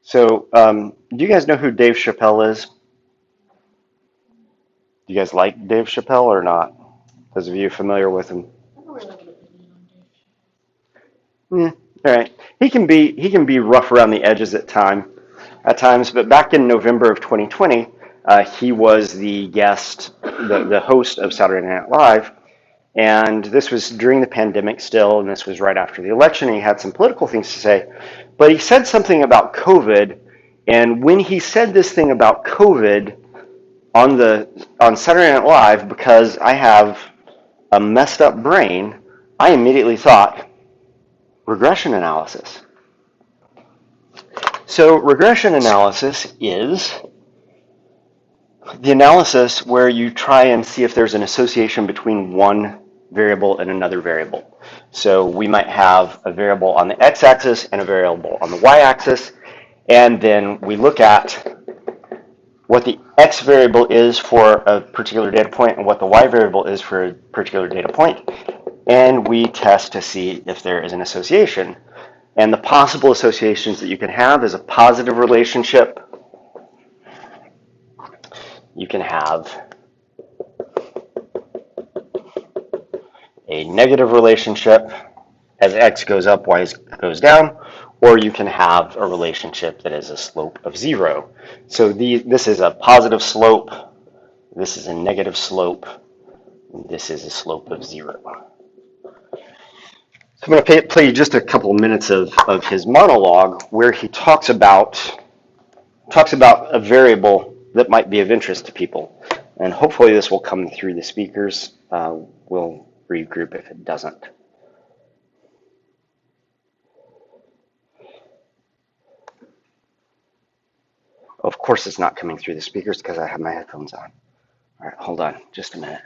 So, do you guys know who Dave Chappelle is? Do you guys like Dave Chappelle or not? Those of you familiar with him? Yeah, all right. He can be rough around the edges at times. But back in November of 2020, he was the guest, the host of Saturday Night Live, and this was during the pandemic still, and this was right after the election. And he had some political things to say, but he said something about COVID. And when he said this thing about COVID on Saturday Night Live, because I have a messed up brain, I immediately thought regression analysis. So regression analysis is the analysis where you try and see if there's an association between one variable and another variable. So we might have a variable on the x-axis and a variable on the y-axis, and then we look at what the x variable is for a particular data point and what the y variable is for a particular data point, and we test to see if there is an association. And the possible associations that you can have is a positive relationship. You can have a negative relationship. As x goes up, y goes down. Or you can have a relationship that is a slope of 0. So this is a positive slope. This is a negative slope. And this is a slope of 0. So I'm going to play you just a couple of minutes of his monologue where he talks about a variable that might be of interest to people. And hopefully this will come through the speakers. We'll regroup if it doesn't. Of course it's not coming through the speakers because I have my headphones on. All right, hold on just a minute.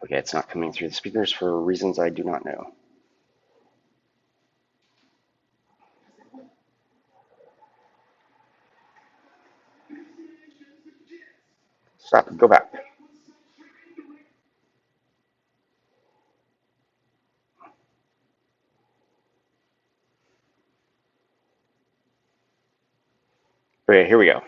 Okay, it's not coming through the speakers for reasons I do not know. Stop, go back. Okay, here we go.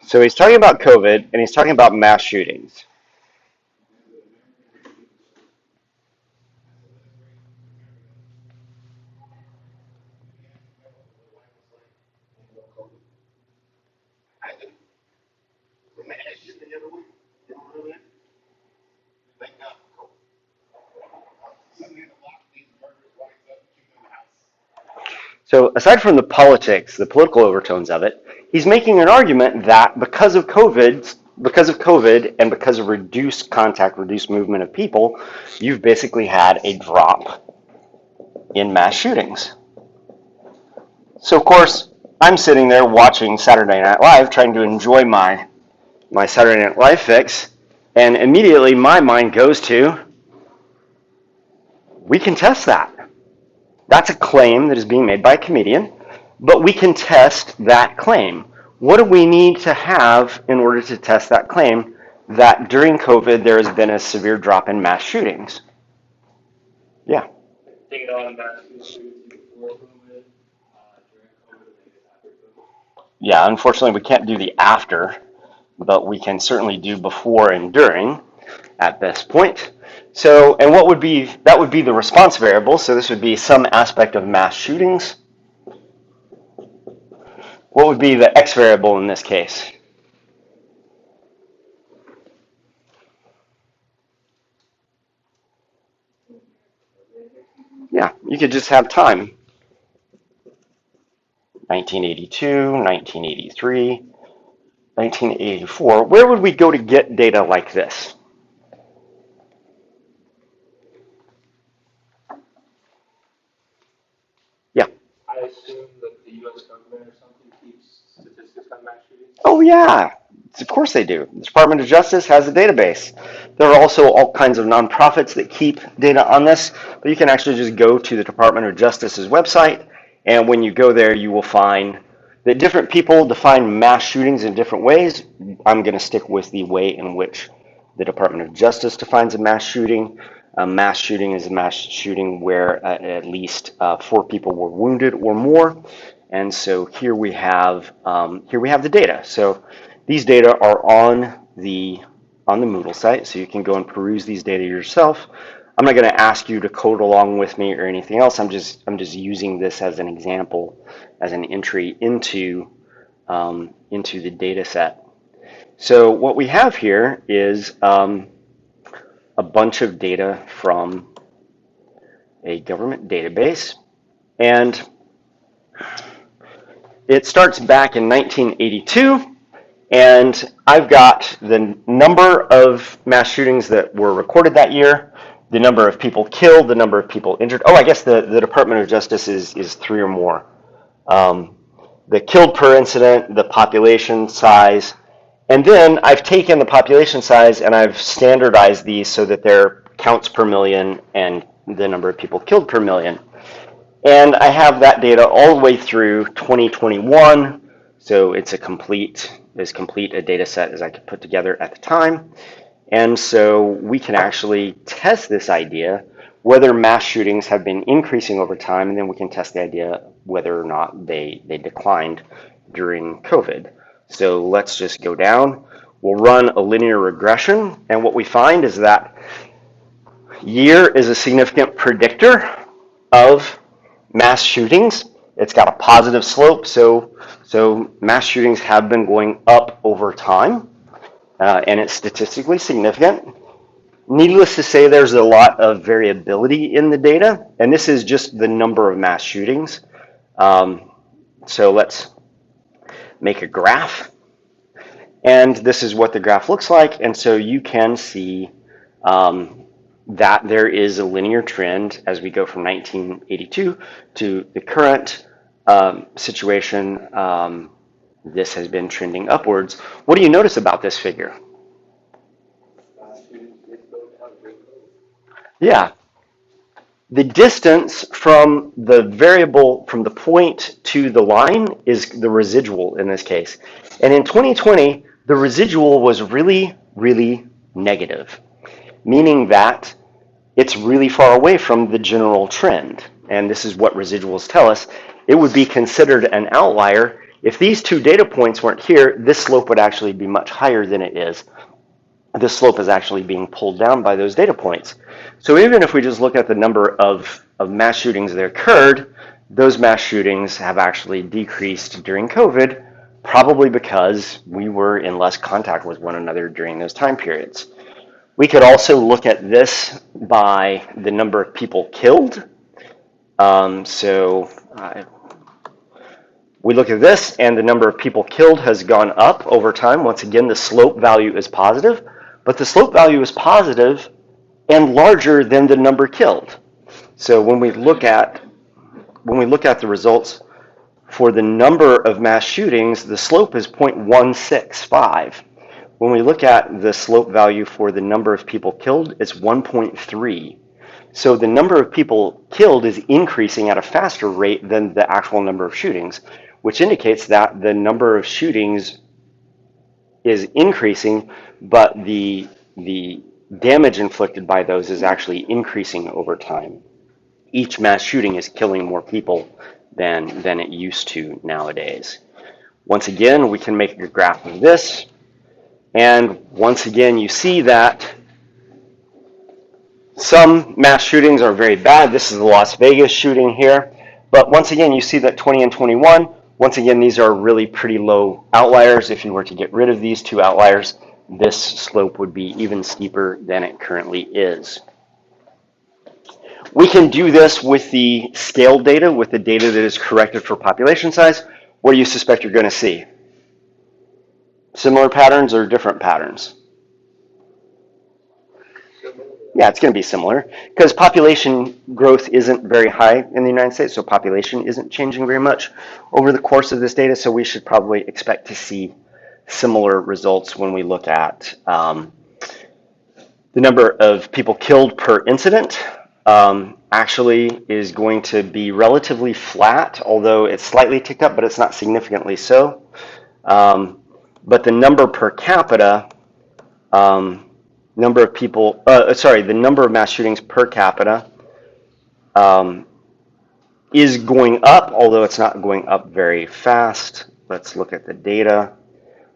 So he's talking about COVID and he's talking about mass shootings. So aside from the politics, the political overtones of it, he's making an argument that because of COVID and because of reduced contact, reduced movement of people, you've basically had a drop in mass shootings. So of course, I'm sitting there watching Saturday Night Live, trying to enjoy my Saturday Night Live fix, and immediately my mind goes to, we can test that. That's a claim that is being made by a comedian, but we can test that claim. What do we need to have in order to test that claim that during COVID there has been a severe drop in mass shootings? Yeah. Thinking about mass shootings before COVID, during COVID, maybe after COVID. Yeah, unfortunately we can't do the after, but we can certainly do before and during at this point. So, and that would be the response variable. So this would be some aspect of mass shootings. What would be the x variable in this case? Yeah, you could just have time. 1982, 1983, 1984. Where would we go to get data like this? Yeah. I assume that the U.S. government or something keeps statistics on mass shootings. Oh, yeah. Of course they do. The Department of Justice has a database. There are also all kinds of nonprofits that keep data on this, but you can actually just go to the Department of Justice's website, and when you go there, you will find that different people define mass shootings in different ways. I'm going to stick with the way in which the Department of Justice defines a mass shooting. A mass shooting is a mass shooting where at least 4 people were wounded or more. And so here we have the data. So these data are on the Moodle site, so you can go and peruse these data yourself. I'm not going to ask you to code along with me or anything else. I'm just using this as an example, as an entry into the data set. So what we have here is a bunch of data from a government database, and it starts back in 1982, and I've got the number of mass shootings that were recorded that year, the number of people killed, the number of people injured. Oh, I guess the Department of Justice is 3 or more. The killed per incident, the population size, and then I've taken the population size and I've standardized these so that they're counts per million and the number of people killed per million. And I have that data all the way through 2021, so it's as complete a data set as I could put together at the time. And so we can actually test this idea, whether mass shootings have been increasing over time, and then we can test the idea whether or not they declined during COVID. So let's just go down. We'll run a linear regression, and what we find is that year is a significant predictor of mass shootings. It's got a positive slope, so mass shootings have been going up over time, and it's statistically significant. Needless to say, there's a lot of variability in the data, and this is just the number of mass shootings. So let's make a graph, and this is what the graph looks like. And so you can see that there is a linear trend as we go from 1982 to the current situation. This has been trending upwards. What do you notice about this figure? Yeah, the distance from the variable, from the point to the line, is the residual in this case. And in 2020, the residual was really, really negative, meaning that it's really far away from the general trend. And this is what residuals tell us. It would be considered an outlier. If these 2 data points weren't here, this slope would actually be much higher than it is. This slope is actually being pulled down by those data points. So even if we just look at the number of mass shootings that occurred, those mass shootings have actually decreased during COVID, probably because we were in less contact with one another during those time periods. We could also look at this by the number of people killed. We look at this, and the number of people killed has gone up over time. Once again, the slope value is positive, but the slope value is positive and larger than the number killed. So when we look at the results for the number of mass shootings, the slope is 0.165. When we look at the slope value for the number of people killed, it's 1.3. So the number of people killed is increasing at a faster rate than the actual number of shootings, which indicates that the number of shootings is increasing, but the damage inflicted by those is actually increasing over time. Each mass shooting is killing more people than it used to nowadays. Once again, we can make a graph of this, and once again, you see that some mass shootings are very bad. This is the Las Vegas shooting here, but once again, you see that 20 and 21, once again, these are really pretty low outliers. If you were to get rid of these 2 outliers, this slope would be even steeper than it currently is. We can do this with the scaled data, with the data that is corrected for population size. What do you suspect you're going to see? Similar patterns or different patterns? Yeah, it's going to be similar because population growth isn't very high in the United States, so population isn't changing very much over the course of this data, so we should probably expect to see similar results when we look at The number of people killed per incident actually is going to be relatively flat, although it's slightly ticked up, but it's not significantly so. But the number per capita, number of people, the number of mass shootings per capita is going up, although it's not going up very fast. Let's look at the data.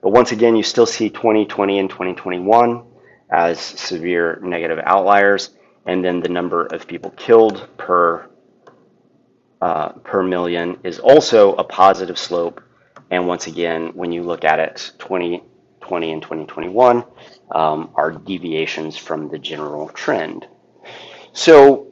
But once again, you still see 2020 and 2021 as severe negative outliers, and then the number of people killed per million is also a positive slope. And once again, when you look at it, 2020 and 2021 are deviations from the general trend. So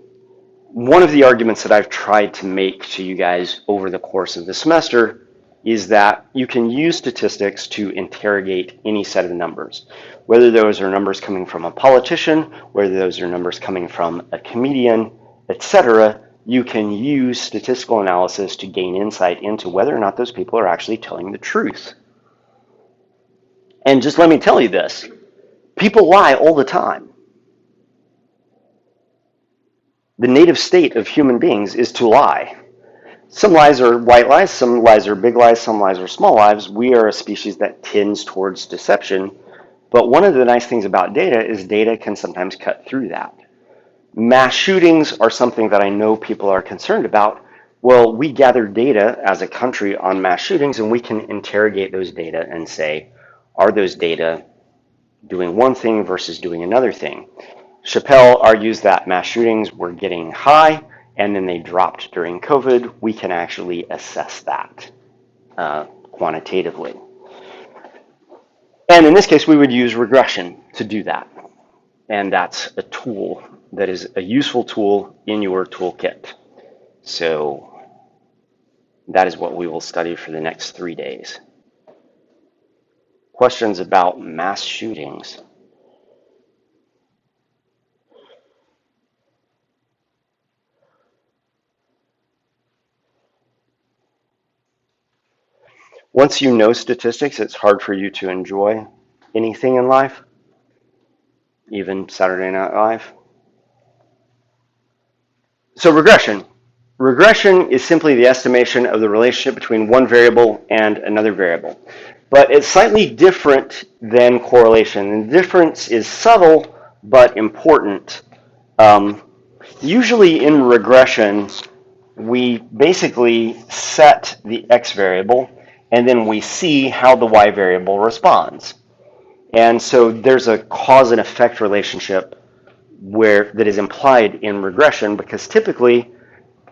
one of the arguments that I've tried to make to you guys over the course of the semester is that you can use statistics to interrogate any set of numbers, whether those are numbers coming from a politician, whether those are numbers coming from a comedian, etc. You can use statistical analysis to gain insight into whether or not those people are actually telling the truth. And just let me tell you this, people lie all the time. The native state of human beings is to lie. Some lies are white lies, some lies are big lies, some lies are small lies. We are a species that tends towards deception. But one of the nice things about data is data can sometimes cut through that. Mass shootings are something that I know people are concerned about. Well, we gather data as a country on mass shootings, and we can interrogate those data and say, are those data doing one thing versus doing another thing? Chappelle argues that mass shootings were getting high and then they dropped during COVID. We can actually assess that quantitatively. And in this case, we would use regression to do that. And that's a tool that is a useful tool in your toolkit. So that is what we will study for the next 3 days. Questions about mass shootings? Once you know statistics, it's hard for you to enjoy anything in life, even Saturday Night Live. So regression. Regression is simply the estimation of the relationship between one variable and another variable. But it's slightly different than correlation. And the difference is subtle but important. Usually in regression, we basically set the x variable and then we see how the y variable responds. And so there's a cause and effect relationship that is implied in regression, because typically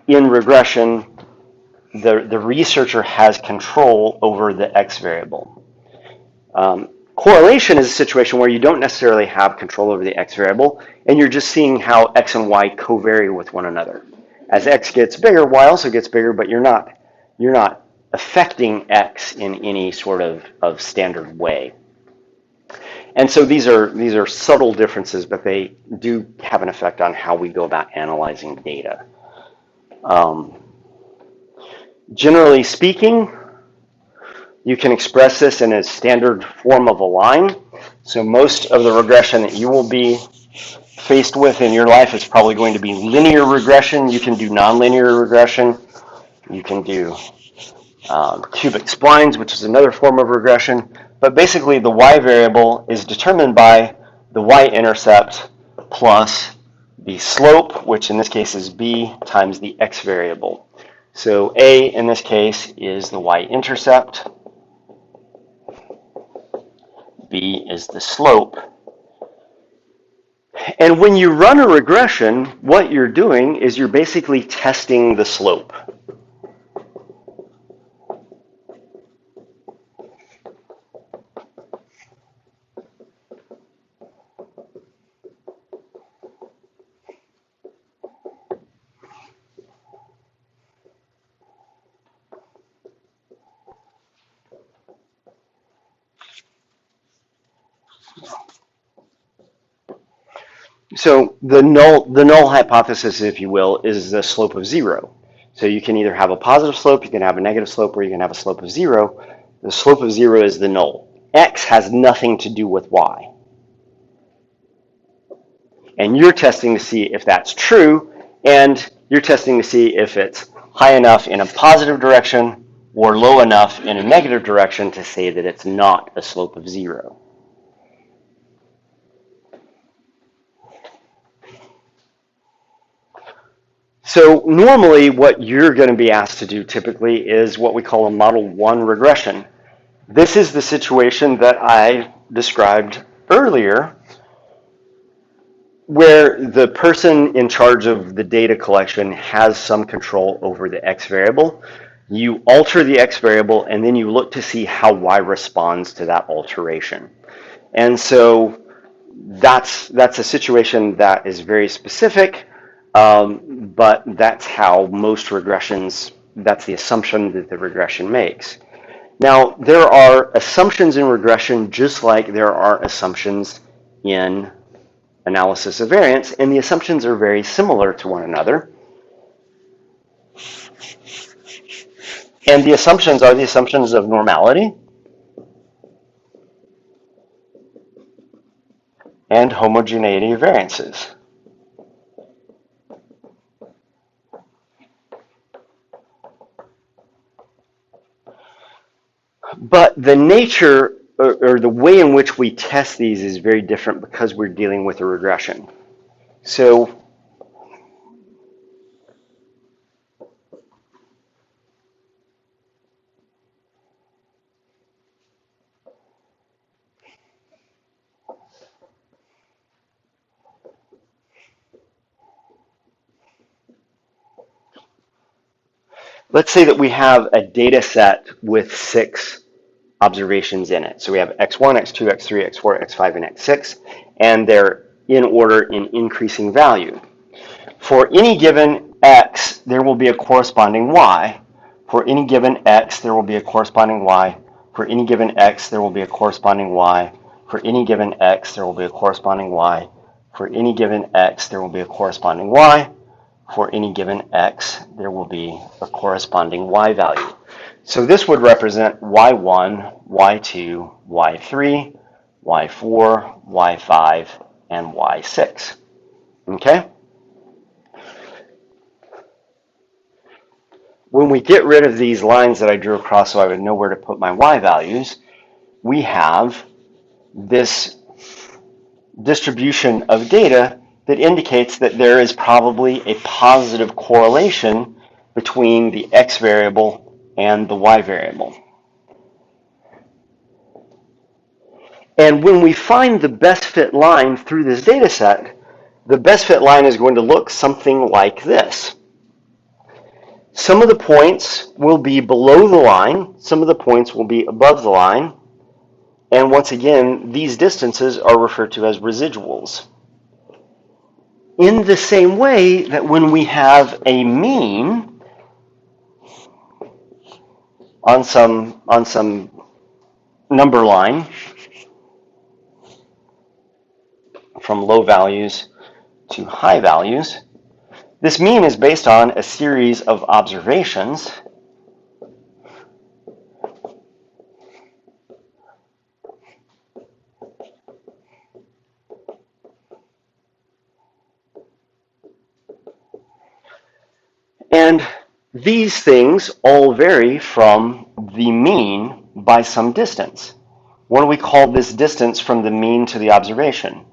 in regression, the researcher has control over the x variable. Correlation is a situation where you don't necessarily have control over the x variable, and you're just seeing how x and y covary with one another. As x gets bigger, y also gets bigger, but you're not affecting x in any sort of standard way. And so these are subtle differences, but they do have an effect on how we go about analyzing data. Generally speaking, you can express this in a standard form of a line. So most of the regression that you will be faced with in your life is probably going to be linear regression. You can do nonlinear regression. You can do cubic splines, which is another form of regression. But basically, the y variable is determined by the y-intercept plus the slope, which in this case is b, times the x variable. So a, in this case, is the y-intercept. B is the slope. And when you run a regression, what you're doing is you're basically testing the slope. So the null hypothesis, if you will, is the slope of 0. So you can either have a positive slope, you can have a negative slope, or you can have a slope of 0. The slope of 0 is the null. X has nothing to do with y. And you're testing to see if that's true, and you're testing to see if it's high enough in a positive direction or low enough in a negative direction to say that it's not a slope of 0. So normally what you're going to be asked to do typically is what we call a model 1 regression. This is the situation that I described earlier, where the person in charge of the data collection has some control over the x variable. You alter the x variable, and then you look to see how y responds to that alteration. And so that's a situation that is very specific, but that's how most regressions, that's the assumption that the regression makes. Now, there are assumptions in regression just like there are assumptions in analysis of variance, and the assumptions are very similar to one another. And the assumptions are the assumptions of normality and homogeneity of variances. But the nature or the way in which we test these is very different because we're dealing with a regression. So let's say that we have a data set with 6 observations in it. So we have x1, x2, x3, x4, x5, and x6, and they're in order in increasing value. For any given x, there will be a corresponding y. For any given x, there will be a corresponding y. For any given x, there will be a corresponding y. For any given x, there will be a corresponding y. For any given x, there will be a corresponding y. For any given x, there will be a corresponding y value. So this would represent y1, y2, y3, y4, y5, and y6. Okay? When we get rid of these lines that I drew across so I would know where to put my y values, we have this distribution of data that indicates that there is probably a positive correlation between the x variable and the y variable. And when we find the best fit line through this data set, the best fit line is going to look something like this. Some of the points will be below the line, some of the points will be above the line, and once again, these distances are referred to as residuals. In the same way that when we have a mean on some number line from low values to high values, this mean is based on a series of observations and these things all vary from the mean by some distance. What do we call this distance from the mean to the observation?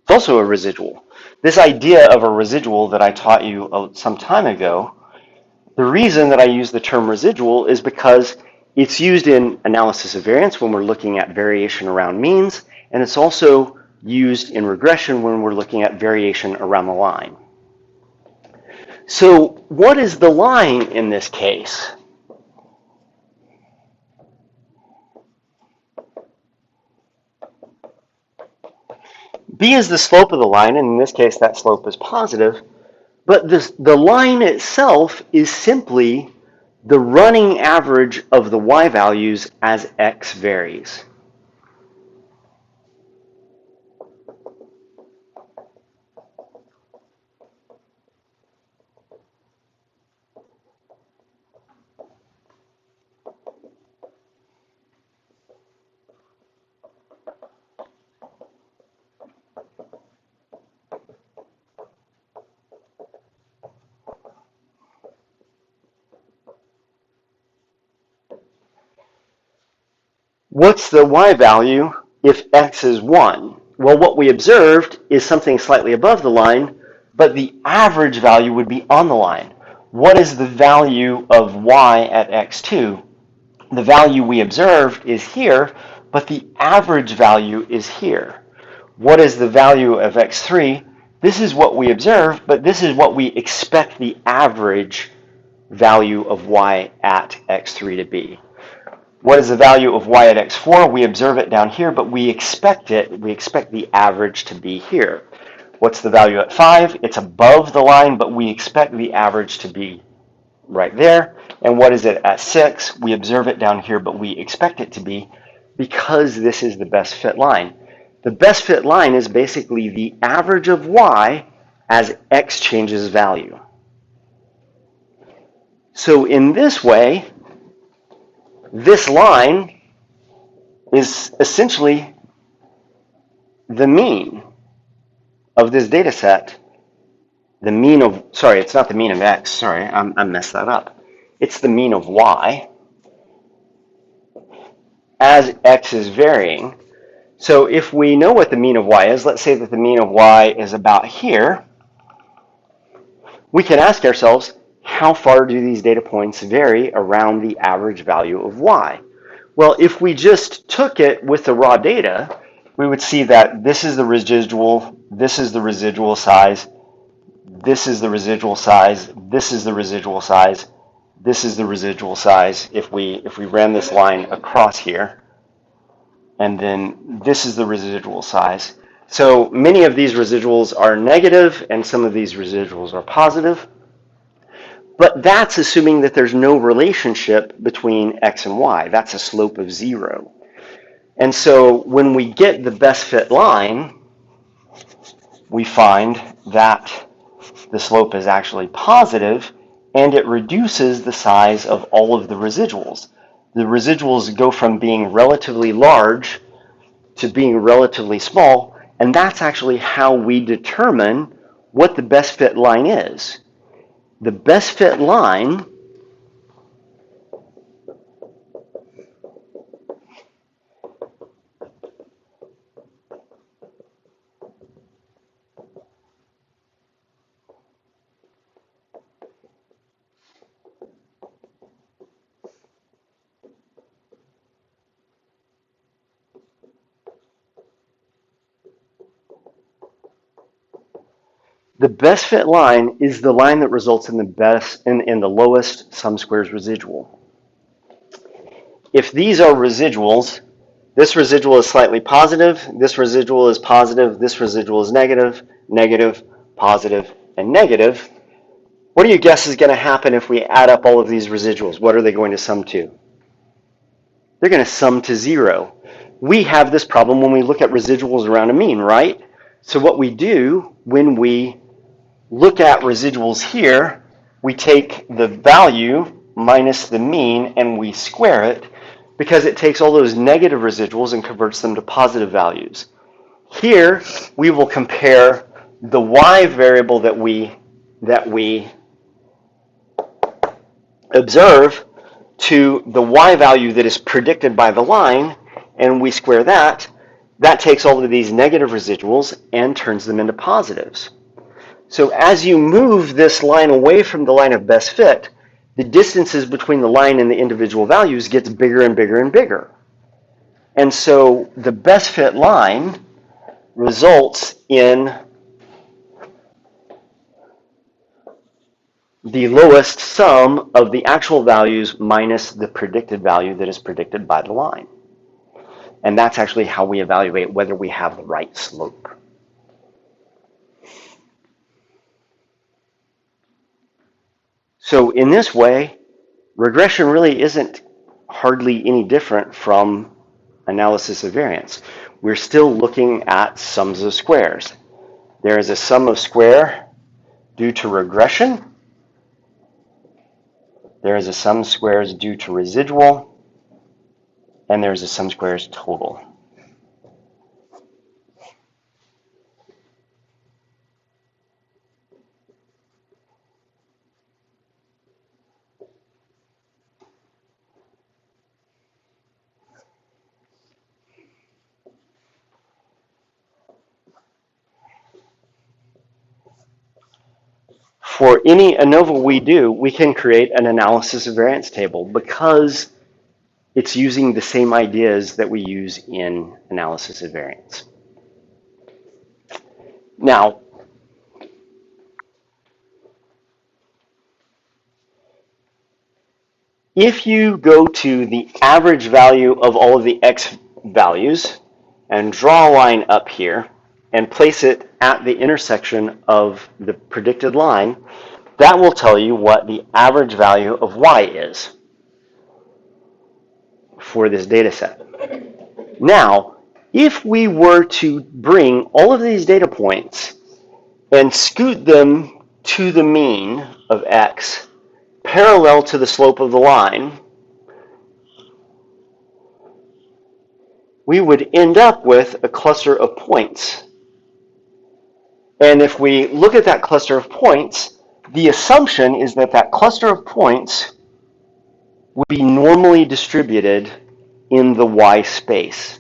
It's also a residual. This idea of a residual that I taught you some time ago, the reason that I use the term residual is because it's used in analysis of variance when we're looking at variation around means, and it's also used in regression when we're looking at variation around the line. So what is the line in this case? B is the slope of the line, and in this case that slope is positive, but the line itself is simply the running average of the y values as x varies. What's the y value if x is 1? Well, what we observed is something slightly above the line, but the average value would be on the line. What is the value of y at x2? The value we observed is here, but the average value is here. What is the value of x3? This is what we observe, but this is what we expect the average value of y at x3 to be. What is the value of y at x4? We observe it down here, but we expect the average to be here. What's the value at 5? It's above the line, but we expect the average to be right there. And what is it at 6? We observe it down here, but we expect it to be, because this is the best fit line. The best fit line is basically the average of y as x changes value. So in this way, this line is essentially the mean of this data set. The mean of, sorry, it's not the mean of x, sorry, I messed that up. It's the mean of y as x is varying. So if we know what the mean of y is, let's say that the mean of y is about here, we can ask ourselves, how far do these data points vary around the average value of y? Well, if we just took it with the raw data, we would see that this is the residual, this is the residual size, this is the residual size, this is the residual size, this is the residual size if we ran this line across here, and then this is the residual size. So many of these residuals are negative and some of these residuals are positive, but that's assuming that there's no relationship between x and y. That's a slope of 0. And so when we get the best fit line, we find that the slope is actually positive, and it reduces the size of all of the residuals. The residuals go from being relatively large to being relatively small, and that's actually how we determine what the best fit line is. The best fit line The best fit line is the line that results in the lowest sum squares residual. If these are residuals, this residual is slightly positive, this residual is positive, this residual is negative, negative, positive, and negative. What do you guess is going to happen if we add up all of these residuals? What are they going to sum to? They're going to sum to 0. We have this problem when we look at residuals around a mean, right? So what we do when we look at residuals here, we take the value minus the mean and we square it, because it takes all those negative residuals and converts them to positive values. Here, we will compare the y variable that we observe to the y value that is predicted by the line, and we square that. That takes all of these negative residuals and turns them into positives. So as you move this line away from the line of best fit, the distances between the line and the individual values gets bigger and bigger and bigger. And so the best fit line results in the lowest sum of the actual values minus the predicted value that is predicted by the line. And that's actually how we evaluate whether we have the right slope. So in this way, regression really isn't hardly any different from analysis of variance. We're still looking at sums of squares. There is a sum of square due to regression. There is a sum of squares due to residual. And there's a sum of squares total. for any Anova we do, we can create an analysis of variance table because it's using the same ideas that we use in analysis of variance. Now, if you go to the average value of all of the x values and draw a line up here and place it at the intersection of the predicted line, that will tell you what the average value of y is for this data set. Now, if we were to bring all of these data points and scoot them to the mean of x parallel to the slope of the line, we would end up with a cluster of points. And if we look at that cluster of points, the assumption is that that cluster of points would be normally distributed in the y space.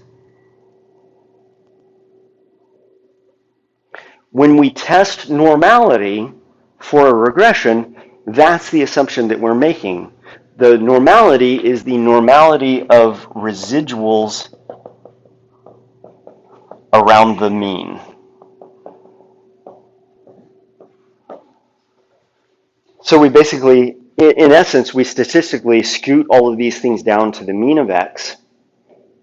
When we test normality for a regression, that's the assumption that we're making. The normality is the normality of residuals around the mean. So we basically, in essence, we statistically scoot all of these things down to the mean of x,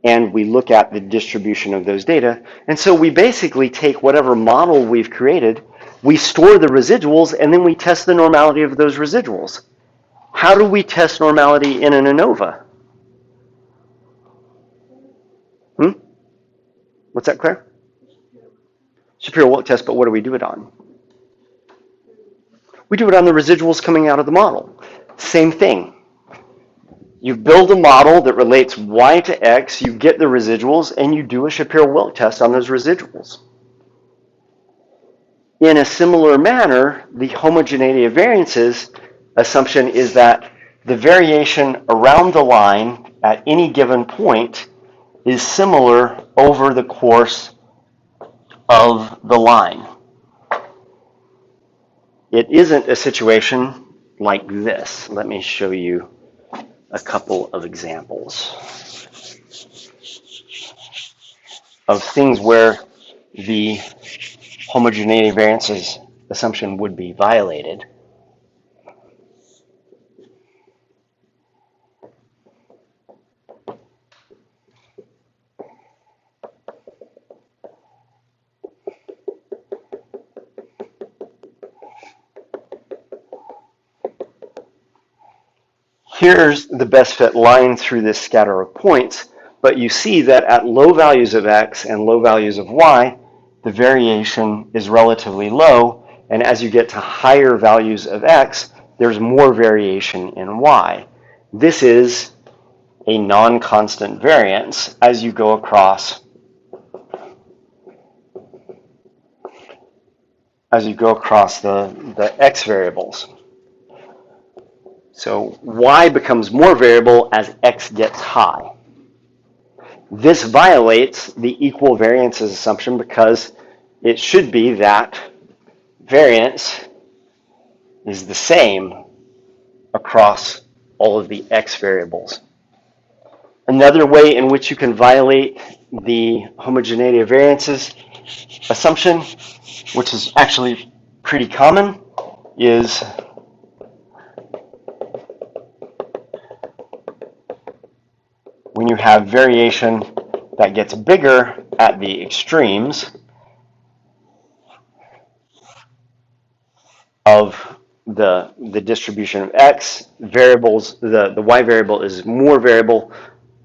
and we look at the distribution of those data. And so we basically take whatever model we've created, we store the residuals, and then we test the normality of those residuals. How do we test normality in an Anova? What's that, Claire? Shapiro-Wilk test, but what do we do it on? We do it on the residuals coming out of the model. Same thing. You build a model that relates y to x, you get the residuals, and you do a Shapiro-Wilk test on those residuals. In a similar manner, the homogeneity of variances assumption is that the variation around the line at any given point is similar over the course of the line. It isn't a situation like this. Let me show you a couple of examples of things where the homogeneity variances assumption would be violated. Here's the best fit line through this scatter of points, but you see that at low values of x and low values of y, the variation is relatively low, and as you get to higher values of x, there's more variation in y. This is a non-constant variance as you go across the x variables. So y becomes more variable as x gets high. This violates the equal variances assumption because it should be that variance is the same across all of the x variables. Another way in which you can violate the homogeneity of variances assumption, which is actually pretty common, is when you have variation that gets bigger at the extremes of the distribution of x variables, the y variable is more variable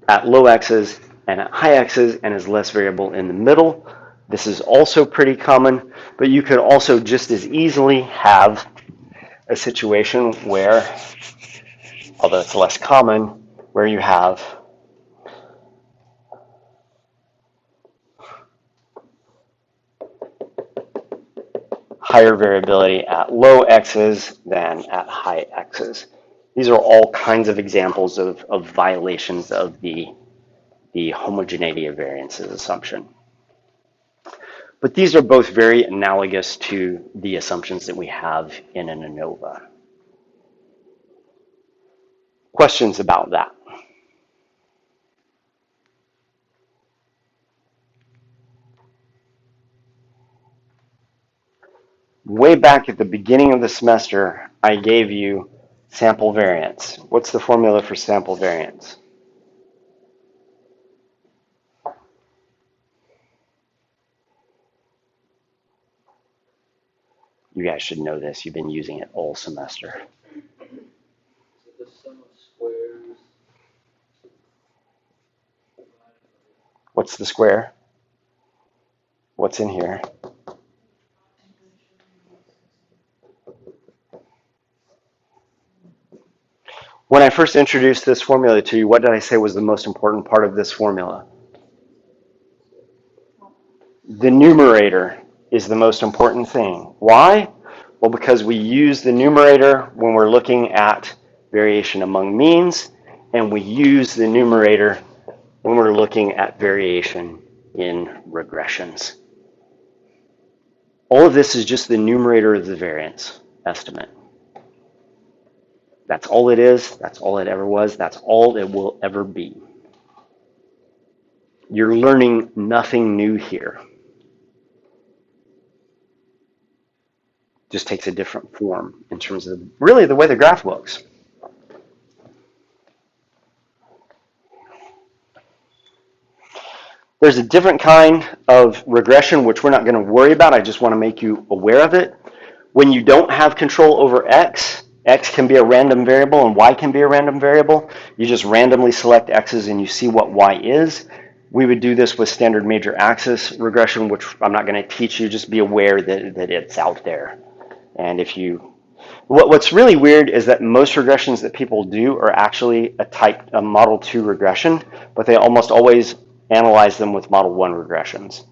at low x's and at high x's and is less variable in the middle. This is also pretty common, but you could also just as easily have a situation where, although it's less common, where you have higher variability at low x's than at high x's. These are all kinds of examples of violations of the homogeneity of variances assumption. But these are both very analogous to the assumptions that we have in an Anova. Questions about that? Way back at the beginning of the semester, I gave you sample variance. What's the formula for sample variance? You guys should know this. You've been using it all semester. The sum of squares. What's the square? What's in here? When I first introduced this formula to you, what did I say was the most important part of this formula? The numerator is the most important thing. Why? Well, because we use the numerator when we're looking at variation among means, and we use the numerator when we're looking at variation in regressions. All of this is just the numerator of the variance estimate. That's all it is. That's all it ever was. That's all it will ever be. You're learning nothing new here. Just takes a different form in terms of really the way the graph looks. There's a different kind of regression, which we're not going to worry about. I just want to make you aware of it. When you don't have control over x, x can be a random variable and y can be a random variable. You just randomly select x's and you see what y is. We would do this with standard major axis regression, which I'm not going to teach you. Just be aware that it's out there. And if you, what's really weird is that most regressions that people do are actually a model 2 regression, but they almost always analyze them with model 1 regressions.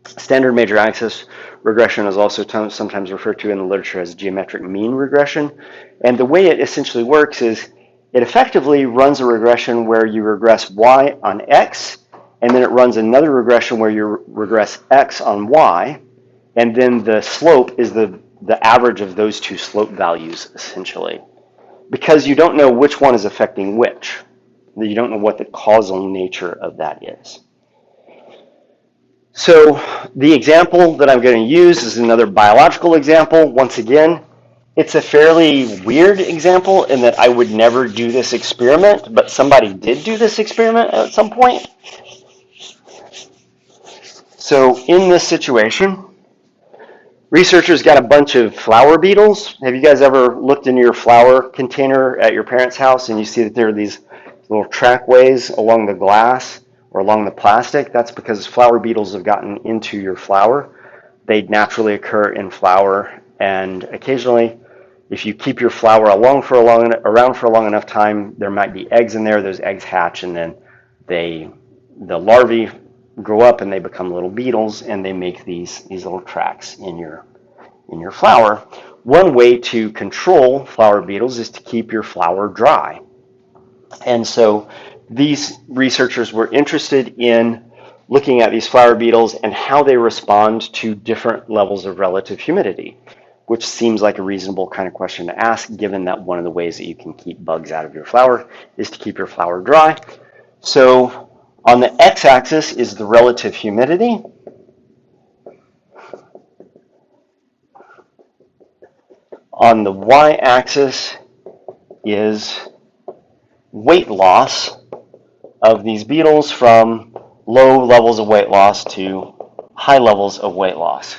Standard major axis regression is also sometimes referred to in the literature as geometric mean regression. And the way it essentially works is it effectively runs a regression where you regress y on x, and then it runs another regression where you regress x on y, and then the slope is the average of those two slope values, essentially. Because you don't know which one is affecting which. You don't know what the causal nature of that is. So the example that I'm going to use is another biological example. Once again, it's a fairly weird example in that I would never do this experiment, but somebody did do this experiment at some point. So in this situation, researchers got a bunch of flower beetles. Have you guys ever looked in your flower container at your parents' house and you see that there are these little trackways along the glass or along the plastic? That's because flower beetles have gotten into your flour. They naturally occur in flour, and occasionally, if you keep your flour around for a long enough time, there might be eggs in there. Those eggs hatch, and then the larvae grow up and they become little beetles, and they make these little tracks in your flour. One way to control flower beetles is to keep your flour dry. And so these researchers were interested in looking at these flower beetles and how they respond to different levels of relative humidity, which seems like a reasonable kind of question to ask, given that one of the ways that you can keep bugs out of your flour is to keep your flour dry. So on the x-axis is the relative humidity. On the y-axis is weight loss of these beetles from low levels of weight loss to high levels of weight loss.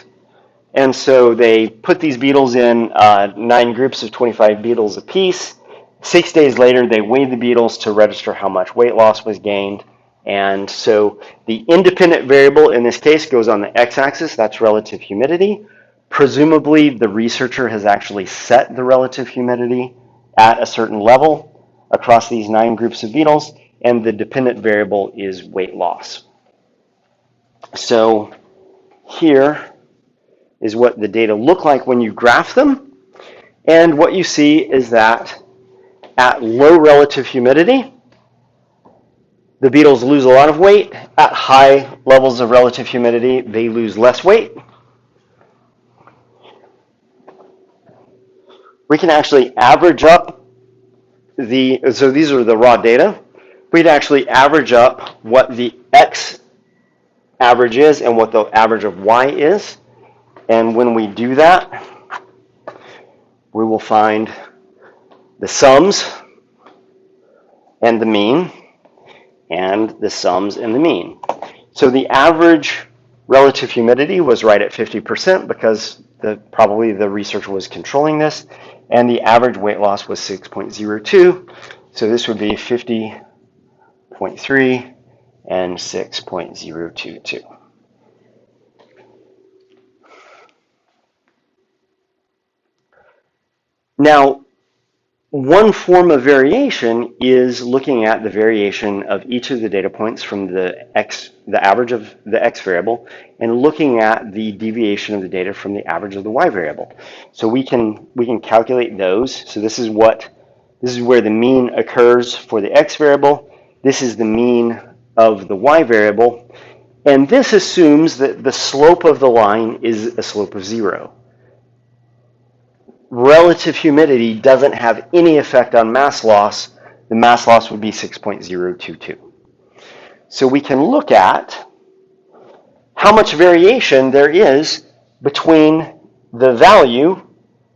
And so they put these beetles in 9 groups of 25 beetles apiece. 6 days later, they weighed the beetles to register how much weight loss was gained. And so the independent variable in this case goes on the x-axis, that's relative humidity. Presumably, the researcher has actually set the relative humidity at a certain level across these 9 groups of beetles, and the dependent variable is weight loss. So here is what the data look like when you graph them. And what you see is that at low relative humidity, The beetles lose a lot of weight. At high levels of relative humidity, they lose less weight. We can actually average up so these are the raw data. We'd actually average up what the X average is and what the average of Y is. And when we do that, we will find the sums and the mean, and the sums and the mean. So the average relative humidity was right at 50% because probably the researcher was controlling this, and the average weight loss was 6.02. So this would be 50.3 and 6.022. Now, one form of variation is looking at the variation of each of the data points from the average of the X variable, and looking at the deviation of the data from the average of the Y variable. So we can calculate those. So this is where the mean occurs for the X variable. This is the mean of the Y variable, and this assumes that the slope of the line is a slope of 0. Relative humidity doesn't have any effect on mass loss. The mass loss would be 6.022. So we can look at how much variation there is between the value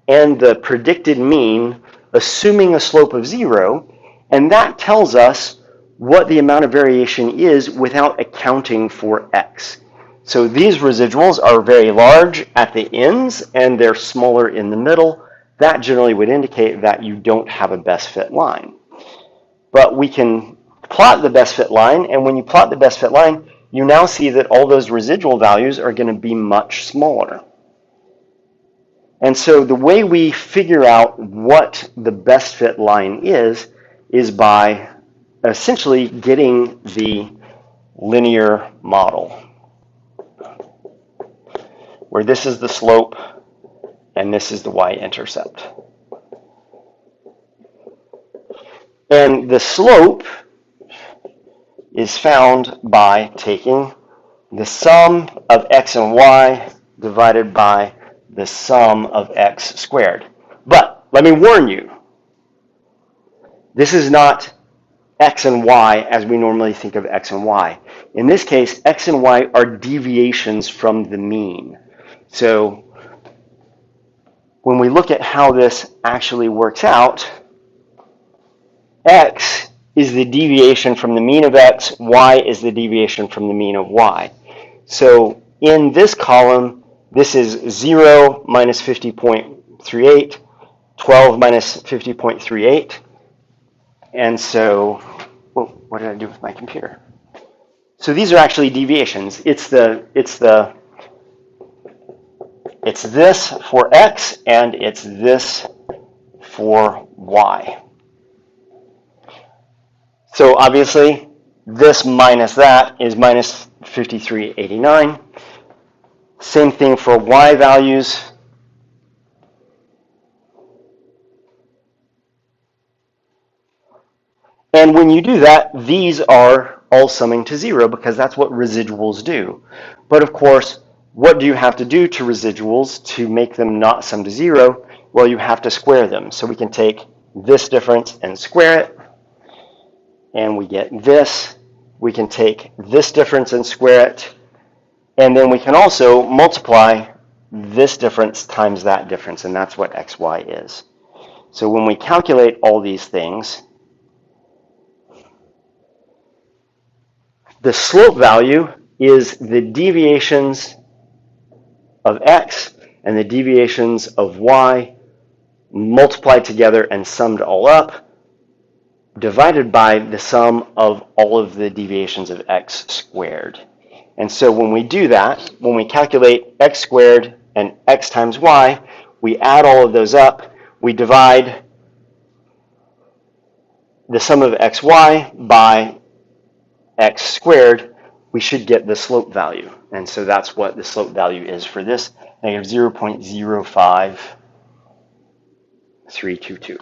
and the predicted mean, assuming a slope of 0, and that tells us what the amount of variation is without accounting for X. So these residuals are very large at the ends and they're smaller in the middle. That generally would indicate that you don't have a best fit line. But we can plot the best fit line, and when you plot the best fit line, you now see that all those residual values are going to be much smaller. And so the way we figure out what the best fit line is by essentially getting the linear model, where this is the slope and this is the Y-intercept. And the slope is found by taking the sum of X and Y divided by the sum of X squared. But let me warn you, this is not X and Y as we normally think of X and Y. In this case, X and Y are deviations from the mean. So when we look at how this actually works out, X is the deviation from the mean of X, Y is the deviation from the mean of Y. So in this column, this is 0 minus 50.38, 12 minus 50.38, and so, what did I do with my computer? So these are actually deviations. It's this for X and it's this for Y. So obviously, this minus that is minus 53.89. Same thing for Y values. And when you do that, these are all summing to 0 because that's what residuals do. But of course, what do you have to do to residuals to make them not sum to 0? Well, you have to square them. So we can take this difference and square it, and we get this. We can take this difference and square it, and then we can also multiply this difference times that difference, and that's what xy is. So when we calculate all these things, the slope value is the deviations of x and the deviations of y multiplied together and summed all up, divided by the sum of all of the deviations of x squared. And so when we do that, when we calculate x squared and x times y, we add all of those up, we divide the sum of xy by x squared, we should get the slope value. And so that's what the slope value is for this, negative 0.05322.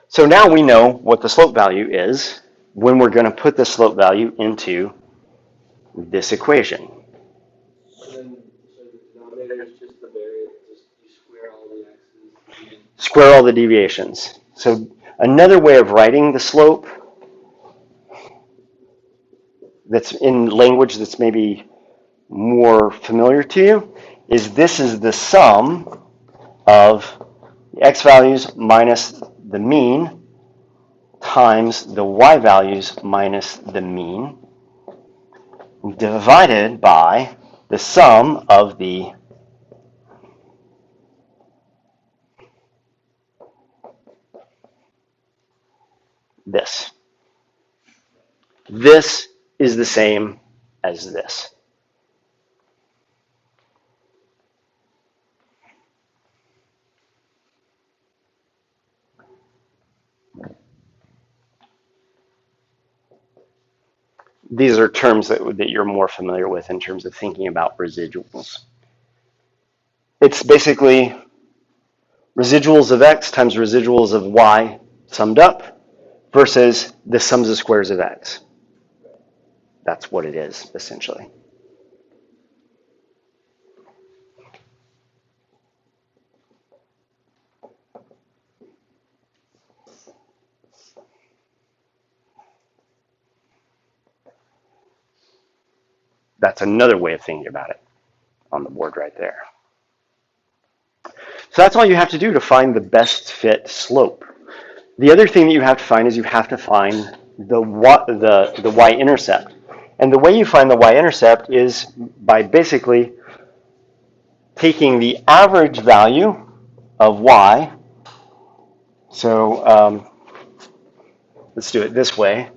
So now we know what the slope value is when we're going to put the slope value into this equation. And then, so the denominator is just the variance, just you square all the x's. Square all the deviations. So another way of writing the slope that's in language that's maybe more familiar to you is this is the sum of the x values minus the mean times the y values minus the mean divided by the sum of this. This is the same as this. These are terms that you're more familiar with in terms of thinking about residuals. It's basically residuals of x times residuals of y summed up versus the sums of squares of x. That's what it is, essentially. That's another way of thinking about it on the board right there. So that's all you have to do to find the best fit slope. The other thing that you have to find is you have to find the Y-intercept. And the way you find the Y-intercept is by basically taking the average value of y. So let's do it this way.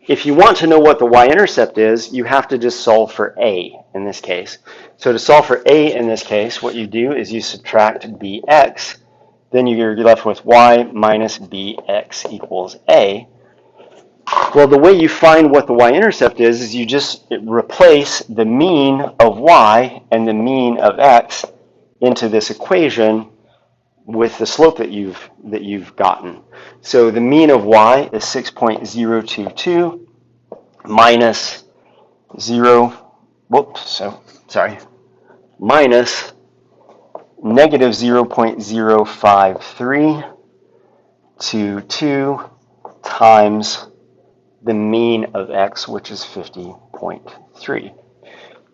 If you want to know what the y-intercept is, you have to just solve for a in this case. So to solve for a in this case, what you do is you subtract bx. Then you're left with y minus bx equals a. Well, the way you find what the y-intercept is you just replace the mean of y and the mean of x into this equation with the slope that you've gotten. So the mean of y is 6.022 minus minus negative 0.05322 times the mean of x, which is 50.3.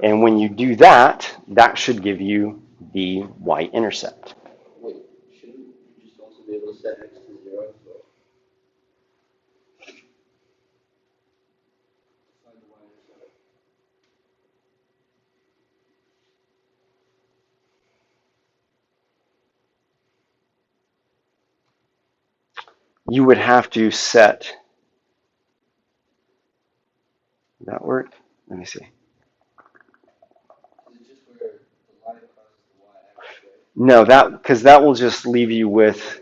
And when you do that, that should give you the y-intercept. Wait, shouldn't you just also be able to set x to 0? So find the y-intercept. You would have to set, would that work? Let me see. Is it just where the line crosses the y-axis, right? No, because that will just leave you with,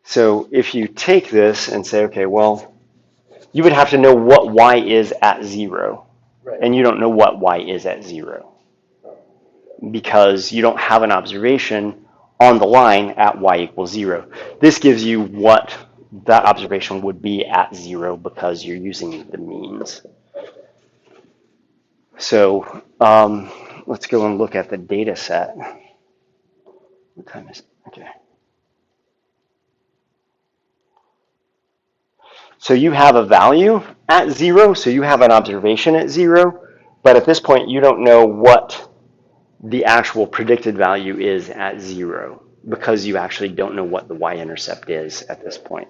so if you take this and say, okay, well, you would have to know what y is at 0. Right. And you don't know what y is at 0 because you don't have an observation on the line at y equals 0. This gives you what that observation would be at 0 because you're using the means. So let's go and look at the data set. What time is it? Okay. So you have a value at 0, so you have an observation at 0, but at this point you don't know what the actual predicted value is at 0 because you actually don't know what the y-intercept is at this point.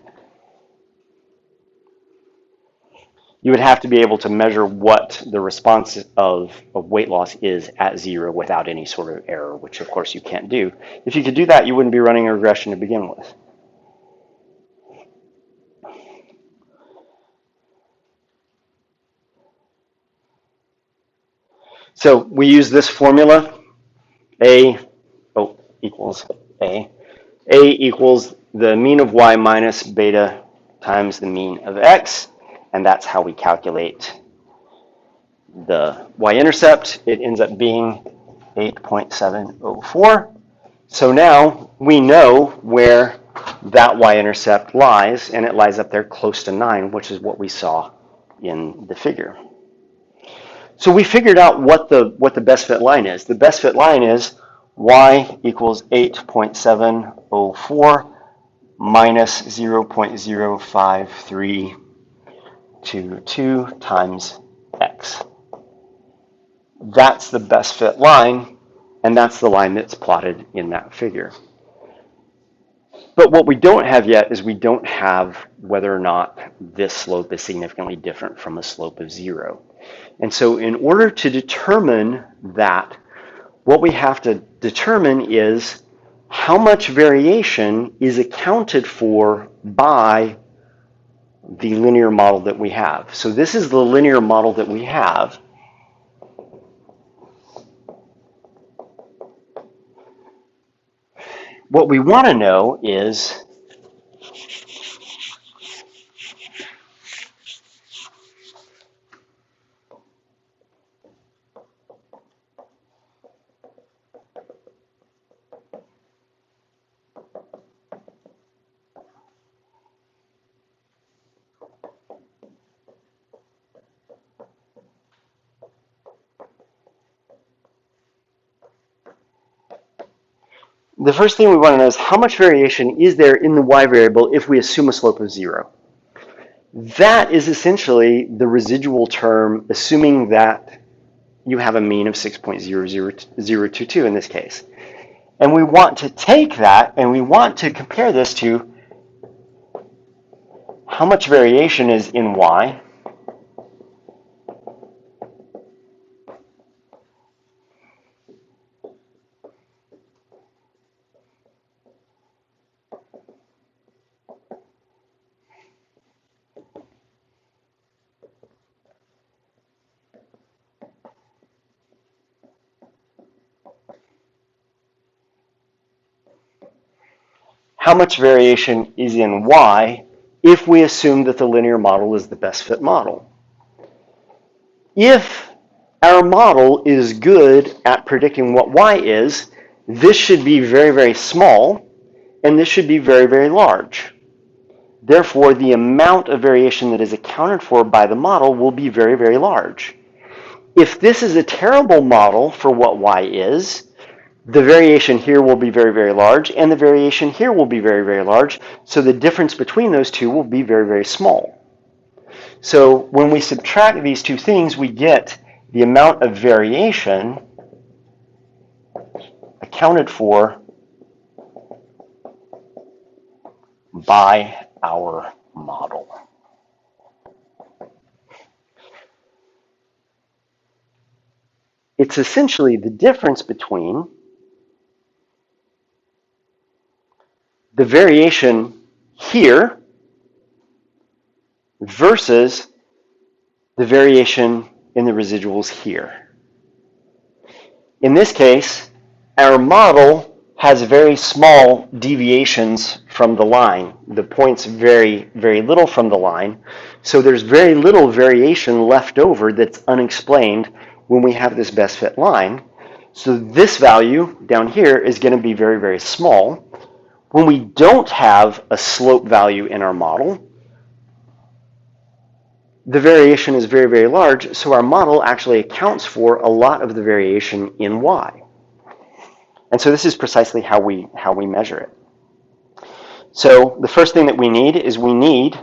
You would have to be able to measure what the response of weight loss is at 0 without any sort of error, which of course you can't do. If you could do that, you wouldn't be running a regression to begin with. So we use this formula, equals A. A equals the mean of y minus beta times the mean of x, and that's how we calculate the y-intercept. It ends up being 8.704. So now we know where that y-intercept lies, and it lies up there close to 9, which is what we saw in the figure. So we figured out what the best fit line is. The best fit line is y equals 8.704 minus 0.05322 times x. That's the best fit line, and that's the line that's plotted in that figure. But what we don't have yet is we don't have whether or not this slope is significantly different from a slope of 0. And so in order to determine that, what we have to determine is how much variation is accounted for by the linear model that we have. So this is the linear model that we have. What we want to know is the first thing we want to know is how much variation is there in the y variable if we assume a slope of 0. That is essentially the residual term, assuming that you have a mean of 6.00022 in this case. And we want to take that and we want to compare this to how much variation is in y how much variation is in y if we assume that the linear model is the best fit model. If our model is good at predicting what y is, this should be very, very small, and this should be very, very large. Therefore, the amount of variation that is accounted for by the model will be very, very large. If this is a terrible model for what y is, the variation here will be very, very large, and the variation here will be very, very large, so the difference between those two will be very, very small. So when we subtract these two things, we get the amount of variation accounted for by our model. It's essentially the difference between the variation here versus the variation in the residuals here. In this case, our model has very small deviations from the line. The points vary very little from the line, so there's very little variation left over that's unexplained when we have this best fit line. So this value down here is going to be very, very small. When we don't have a slope value in our model, the variation is very, very large, so our model actually accounts for a lot of the variation in y. And so this is precisely how we measure it. So the first thing that we need is we need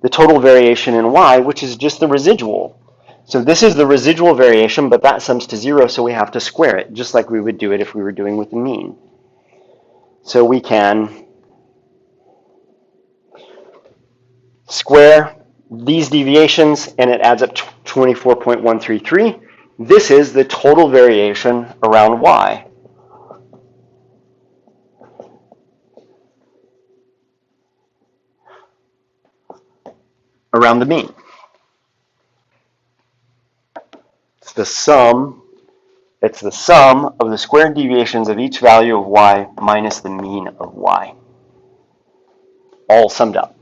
the total variation in y, which is just the residual. So this is the residual variation, but that sums to 0, so we have to square it, just like we would do it if we were doing with the mean. So we can square these deviations, and it adds up to 24.133. This is the total variation around y. Around the mean. It's the sum of the squared deviations of each value of y minus the mean of y. All summed up.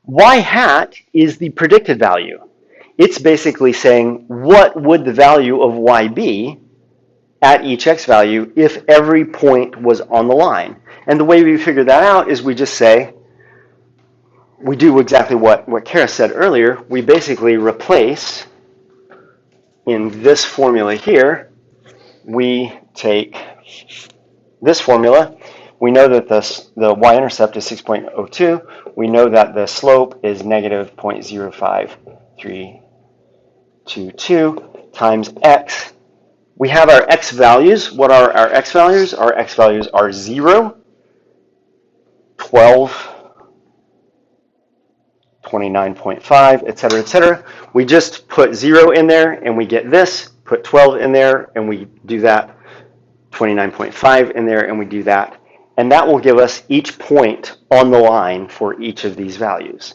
Y hat is the predicted value. It's basically saying, what would the value of y be at each x value if every point was on the line. And the way we figure that out is we just say, we do exactly what Kara said earlier. We basically replace in this formula here, we take this formula. We know that the y-intercept is 6.02. We know that the slope is negative 0.05322 times x. We have our x values. What are our x values? Our x values are 0, 12, 29.5, et cetera, et cetera. We just put 0 in there and we get this, put 12 in there and we do that, 29.5 in there and we do that. And that will give us each point on the line for each of these values.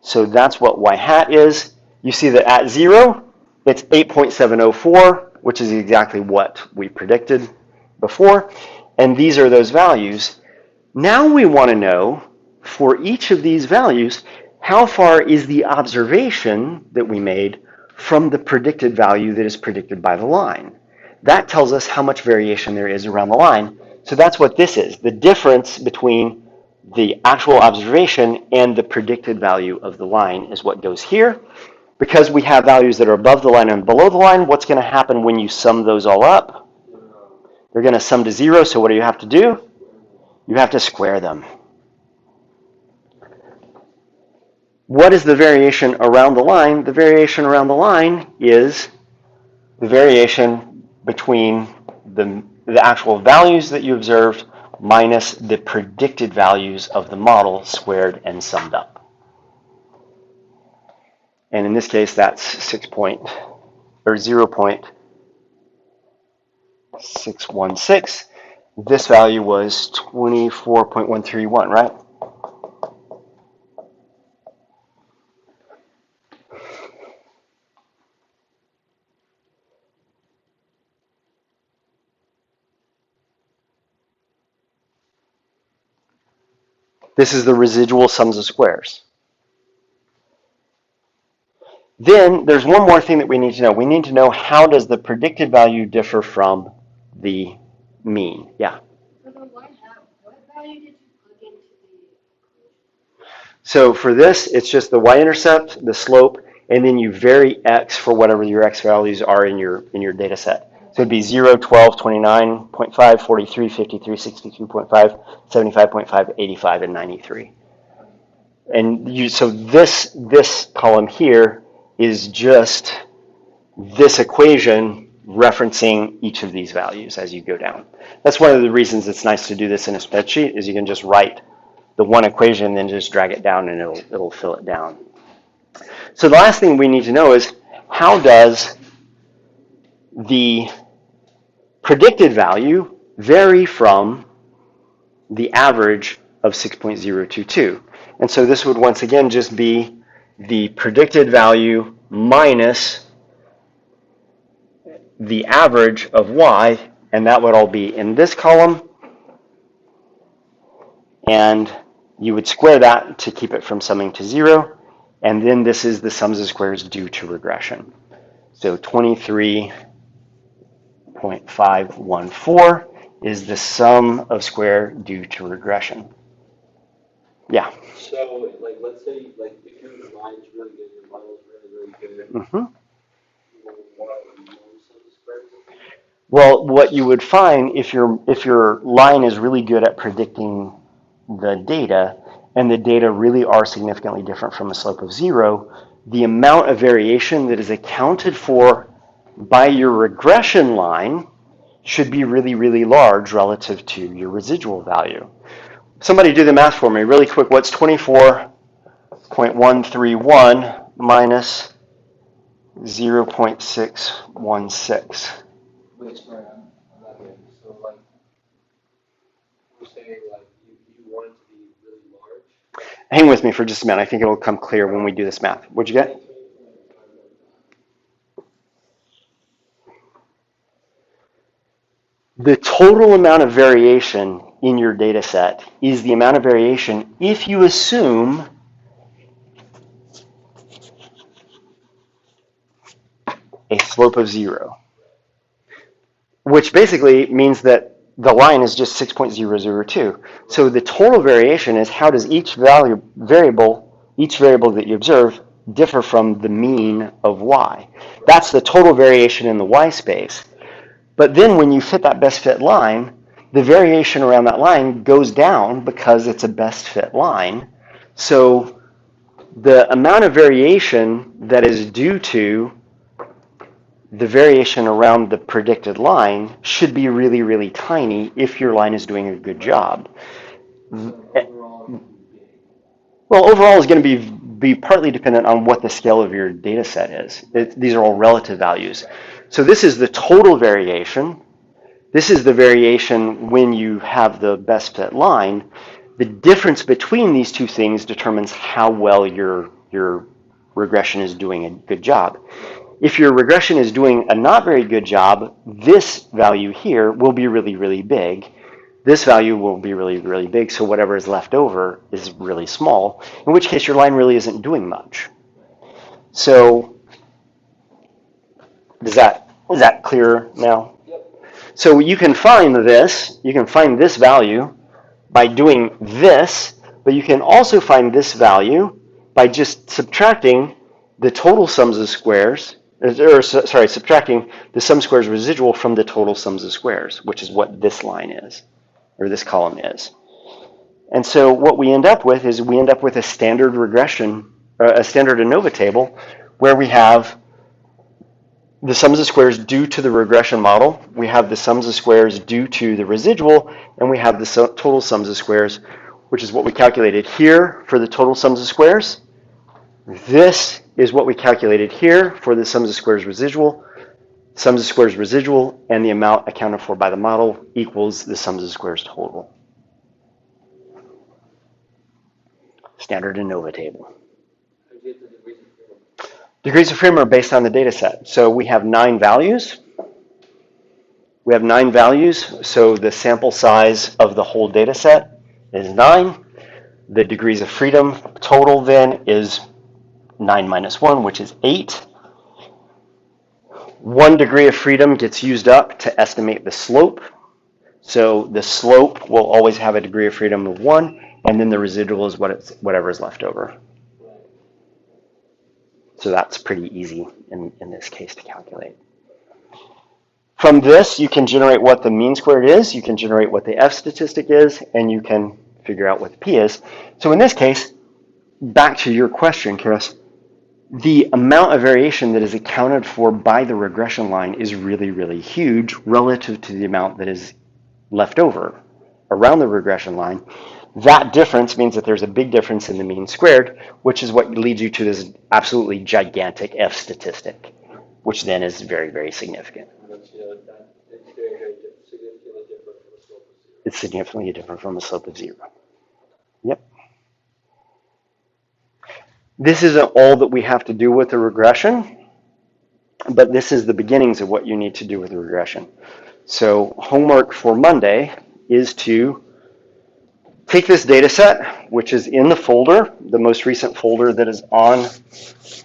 So that's what y hat is. You see that at 0, it's 8.704, which is exactly what we predicted before. And these are those values. Now we want to know, for each of these values, how far is the observation that we made from the predicted value that is predicted by the line? That tells us how much variation there is around the line. So that's what this is. The difference between the actual observation and the predicted value of the line is what goes here. Because we have values that are above the line and below the line, what's going to happen when you sum those all up? They're going to sum to 0, so what do you have to do? You have to square them. What is the variation around the line? The variation around the line is the variation between the actual values that you observed minus the predicted values of the model squared and summed up. And in this case, that's 0.616. This value was 24.131, right? This is the residual sums of squares. Then there's one more thing that we need to know. We need to know, how does the predicted value differ from the mean? Yeah. For the y-hat, what value did you plug into the equation? So for this, it's just the y-intercept, the slope, and then you vary x for whatever your x values are in your data set. So it'd be 0, 12, 29.5, 43, 53, 62.5, 75.5, 85, and 93. And so this column here is just this equation referencing each of these values as you go down. That's one of the reasons it's nice to do this in a spreadsheet, is you can just write the one equation and then just drag it down and it'll fill it down. So the last thing we need to know is, how does the predicted value vary from the average of 6.022? And so this would once again just be the predicted value minus the average of y, and that would all be in this column. And you would square that to keep it from summing to 0. And then this is the sums of squares due to regression. So 23.514 is the sum of square due to regression. Yeah. So, like, let's say, like, if your line's really good, your model's really good, Mm-hmm. what would you use some squares? Well, what you would find, if your line is really good at predicting the data, and the data really are significantly different from a slope of 0, the amount of variation that is accounted for by your regression line should be really, really large relative to your residual value. Somebody do the math for me really quick. What's 24.131 minus 0.616? Wait, sorry, I'm not here. So, like, we're saying, like, you want it to be really large? Hang with me for just a minute. I think it'll come clear when we do this math. What'd you get? The total amount of variation in your data set is the amount of variation if you assume a slope of 0. which basically means that the line is just 6.002. So the total variation is how does each variable that you observe differ from the mean of y. That's the total variation in the y space. But then when you fit that best fit line, the variation around that line goes down because it's a best fit line. So the amount of variation that is due to the variation around the predicted line should be really, really tiny if your line is doing a good job. Well, overall is going to be partly dependent on what the scale of your data set is. These are all relative values. So this is the total variation. This is the variation when you have the best fit line. The difference between these two things determines how well your regression is doing a good job. If your regression is doing a not very good job, this value here will be really, really big. This value will be really, really big, so whatever is left over is really small, in which case your line really isn't doing much. So is that clear now? Yep. So you can find this value by doing this, but you can also find this value by just subtracting the total sums of squares, subtracting the sum squares residual from the total sums of squares, which is what this line is, or this column is. And so what we end up with is a standard regression, a standard Anova table, where we have the sums of squares due to the regression model, we have the sums of squares due to the residual, and we have the total sums of squares, which is what we calculated here for the total sums of squares. This is what we calculated here for the sums of squares residual. Sums of squares residual and the amount accounted for by the model equals the sums of squares total. Standard Anova table. Degrees of freedom are based on the data set. So we have 9 values. So the sample size of the whole data set is 9. The degrees of freedom total then is 9 minus 1, which is 8. 1 degree of freedom gets used up to estimate the slope. So the slope will always have a degree of freedom of 1, and then the residual is whatever is left over. So that's pretty easy in this case to calculate. From this, you can generate what the mean squared is, you can generate what the F statistic is, and you can figure out what the P is. So in this case, back to your question, Karis, the amount of variation that is accounted for by the regression line is really, really huge relative to the amount that is left over around the regression line. That difference means that there's a big difference in the mean squared, which is what leads you to this absolutely gigantic F statistic, which then is very, very significant. It's significantly different from a slope of 0. Yep. This isn't all that we have to do with the regression, but this is the beginnings of what you need to do with the regression. So homework for Monday is to take this data set, which is in the folder, the most recent folder that is on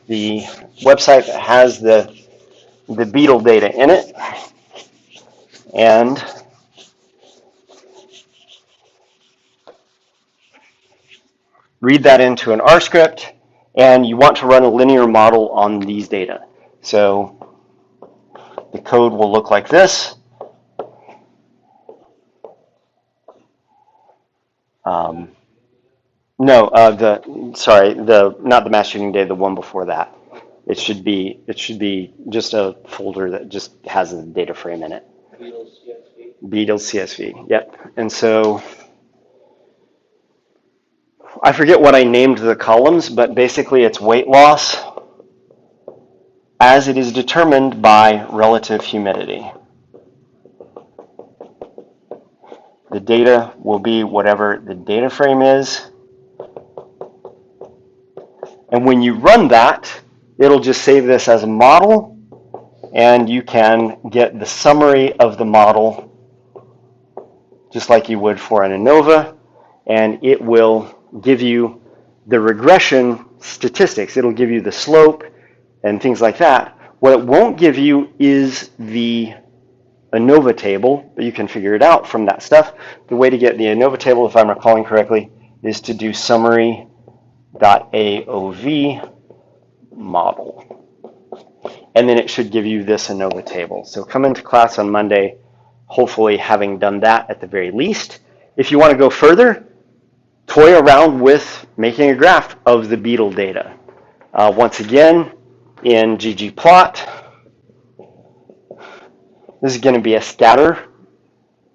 the website that has the Beetle data in it, and read that into an R script, and you want to run a linear model on these data. So the code will look like this. Not the mass shooting day, the one before that. It should be just a folder that just has a data frame in it. Beatles CSV. Yep. And so I forget what I named the columns, but basically it's weight loss as it is determined by relative humidity. The data will be whatever the data frame is. And when you run that, it'll just save this as a model, and you can get the summary of the model just like you would for an Anova, and it will give you the regression statistics. It'll give you the slope and things like that. What it won't give you is the Anova table, but you can figure it out from that stuff. The way to get the Anova table, if I'm recalling correctly, is to do summary.aov model. And then it should give you this Anova table. So come into class on Monday, hopefully having done that at the very least. If you want to go further, toy around with making a graph of the beetle data. Once again, in ggplot, this is going to be a scatter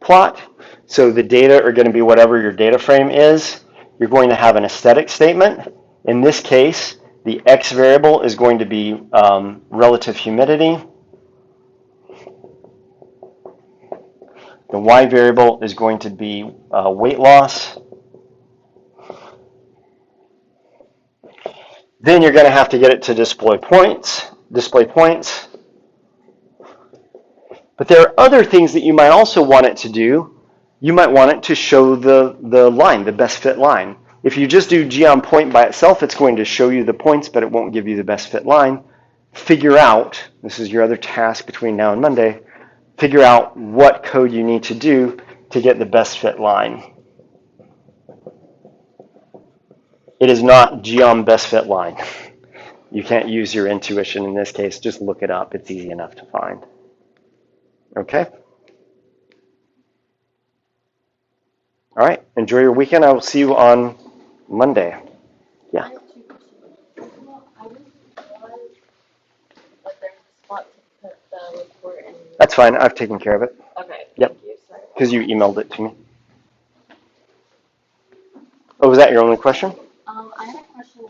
plot. So the data are going to be whatever your data frame is. You're going to have an aesthetic statement. In this case, the x variable is going to be relative humidity. The y variable is going to be weight loss. Then you're going to have to get it to display points. But there are other things that you might also want it to do. You might want it to show the line, the best fit line. If you just do g on point by itself, it's going to show you the points, but it won't give you the best fit line. Figure out, this is your other task between now and Monday, figure out what code you need to do to get the best fit line. It is not g on best fit line. You can't use your intuition in this case. Just look it up. It's easy enough to find. Okay? All right. Enjoy your weekend. I will see you on Monday. Yeah. I have two questions. Well, I didn't realize that there's a spot to put the report in. That's fine. I've taken care of it. Okay. Yep. Thank you. Sorry. Because you emailed it to me. Oh, was that your only question? I had a question.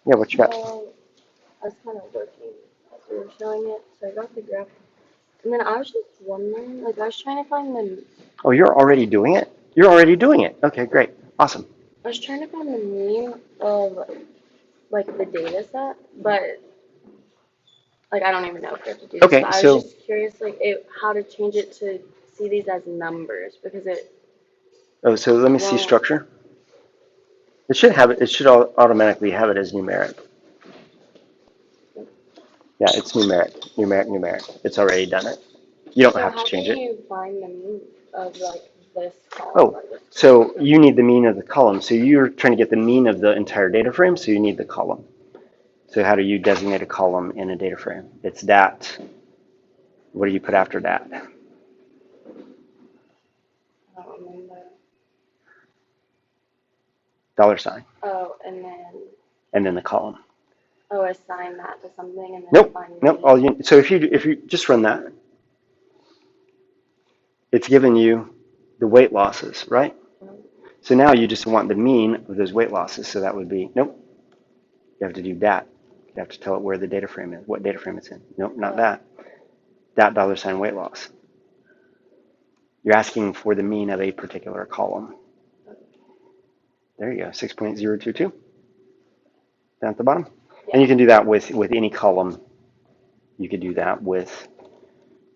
Yeah, what you got? So, I was kind of working as we were showing it, so I got the graph. And then I was just wondering, like, I was trying to find the. Oh, you're already doing it? You're already doing it. Okay, great. Awesome. I was trying to find the mean of, like, the data set, but, like, I don't even know if I have to do this. Okay, But I so- was just curious, like, how to change it to see these as numbers, because it. Oh, so let me see structure. It should have it. It should automatically have it as numeric. Yeah, it's numeric. It's already done it. You don't have to change So how it. can you find the mean of, like, this column? Oh, or this so you need the mean of the column. So you're trying to get the mean of the entire data frame, so you need the column. So how do you designate a column in a data frame? It's that. What do you put after that? I don't remember. $sign. Oh, And then the column. assign that to something and then Nope. find Nope. mean. So if you just run that, it's giving you the weight losses, right? So now you just want the mean of those weight losses. So that would be, nope. You have to do that. You have to tell it where the data frame is, what data frame it's in. Nope, not that. That $sign weight loss. You're asking for the mean of a particular column. There you go, 6.022 down at the bottom. Yeah. And you can do that with any column. You could do that with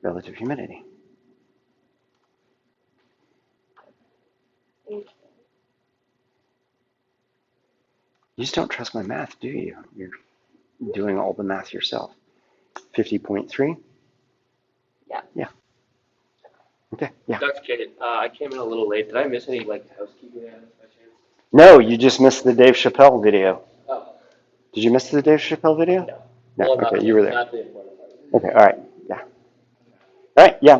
relative humidity. Thank You just don't trust my math, do you? You're doing all the math yourself. 50.3? Yeah. Yeah. Okay, yeah. Dr. Kagan, I came in a little late. Did I miss any like housekeeping items by chance? No, you just missed the Dave Chappelle video. Oh. Did you miss the Dave Chappelle video? No. No, Well, okay, you were there. Not the important part. Okay, all right, yeah. All right, yeah.